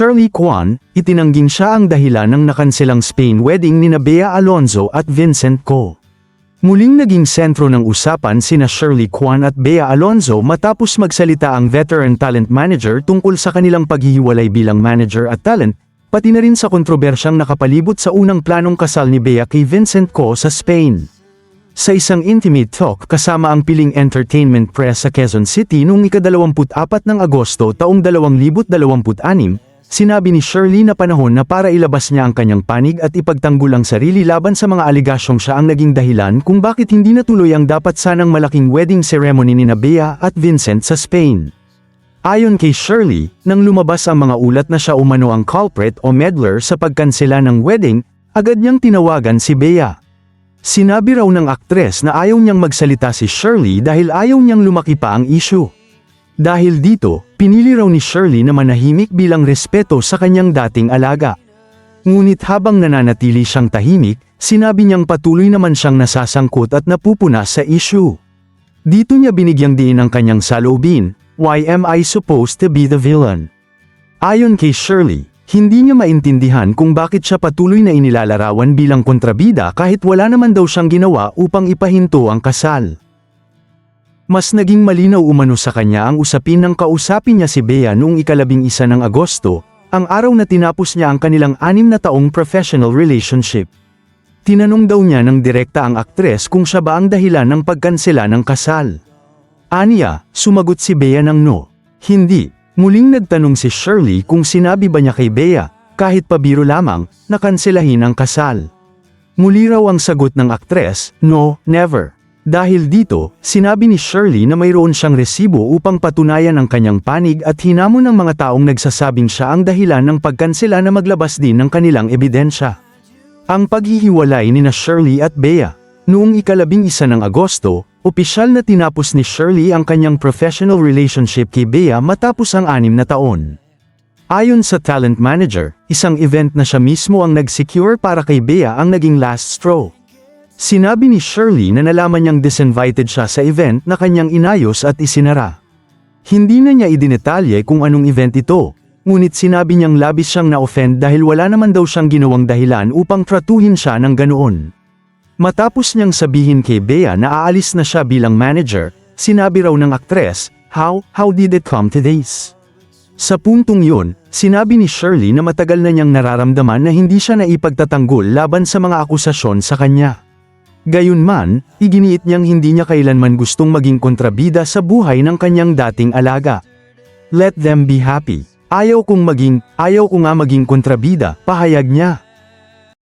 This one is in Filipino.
Shirley Kwan, itinangging siya ang dahilan ng nakanselang Spain wedding ni Bea Alonzo at Vincent Co. Muling naging sentro ng usapan sina Shirley Kwan at Bea Alonzo matapos magsalita ang veteran talent manager tungkol sa kanilang paghihiwalay bilang manager at talent, pati na rin sa kontrobersyang nakapalibot sa unang planong kasal ni Bea kay Vincent Co sa Spain. Sa isang intimate talk kasama ang Piling Entertainment Press sa Quezon City noong ika-24 ng Agosto taong 2026, sinabi ni Shirley na panahon na para ilabas niya ang kanyang panig at ipagtanggol ang sarili laban sa mga aligasyong siya ang naging dahilan kung bakit hindi natuloy ang dapat sanang malaking wedding ceremony ni Bea at Vincent sa Spain. Ayon kay Shirley, nang lumabas ang mga ulat na siya umano ang culprit o meddler sa pagkansela ng wedding, agad niyang tinawagan si Bea. Sinabi raw ng aktres na ayaw niyang magsalita si Shirley dahil ayaw niyang lumaki pa ang issue. Dahil dito, pinili raw ni Shirley na manahimik bilang respeto sa kanyang dating alaga. Ngunit habang nananatili siyang tahimik, sinabi niyang patuloy naman siyang nasasangkot at napupuna sa issue. Dito niya binigyang diin ang kanyang saloobin, "Why am I supposed to be the villain?" Ayon kay Shirley, hindi niya maintindihan kung bakit siya patuloy na inilalarawan bilang kontrabida kahit wala naman daw siyang ginawa upang ipahinto ang kasal. Mas naging malinaw umano sa kanya ang usapin nang kausapin niya si Bea noong ika-11 ng Agosto, ang araw na tinapos niya ang kanilang 6 na taong professional relationship. Tinanong daw niya ng direkta ang aktres kung siya ba ang dahilan ng pagkansela ng kasal. Aniya, sumagot si Bea ng no. Hindi. Muling nagtanong si Shirley kung sinabi ba niya kay Bea, kahit pabiro lamang, na kanselahin ang kasal. Muli raw ang sagot ng aktres, no, never. Dahil dito, sinabi ni Shirley na mayroon siyang resibo upang patunayan ang kanyang panig at hinamon ng mga taong nagsasabing siya ang dahilan ng pagkansela na maglabas din ng kanilang ebidensya. Ang paghihiwalay ni Shirley at Bea. Noong ika-11 ng Agosto, opisyal na tinapos ni Shirley ang kanyang professional relationship kay Bea matapos ang 6 na taon. Ayon sa talent manager, isang event na siya mismo ang nag-secure para kay Bea ang naging last straw. Sinabi ni Shirley na nalaman niyang disinvited siya sa event na kanyang inayos at isinara. Hindi na niya idinetalye kung anong event ito, ngunit sinabi niyang labis siyang na-offend dahil wala naman daw siyang ginawang dahilan upang tratuhin siya ng ganoon. Matapos niyang sabihin kay Bea na aalis na siya bilang manager, sinabi raw ng aktres, How did it come to this? Sa puntong yun, sinabi ni Shirley na matagal na niyang nararamdaman na hindi siya naipagtatanggol laban sa mga akusasyon sa kanya. Gayunman, iginiit niyang hindi niya kailanman gustong maging kontrabida sa buhay ng kanyang dating alaga. Let them be happy. Ayaw ko nga maging kontrabida, pahayag niya.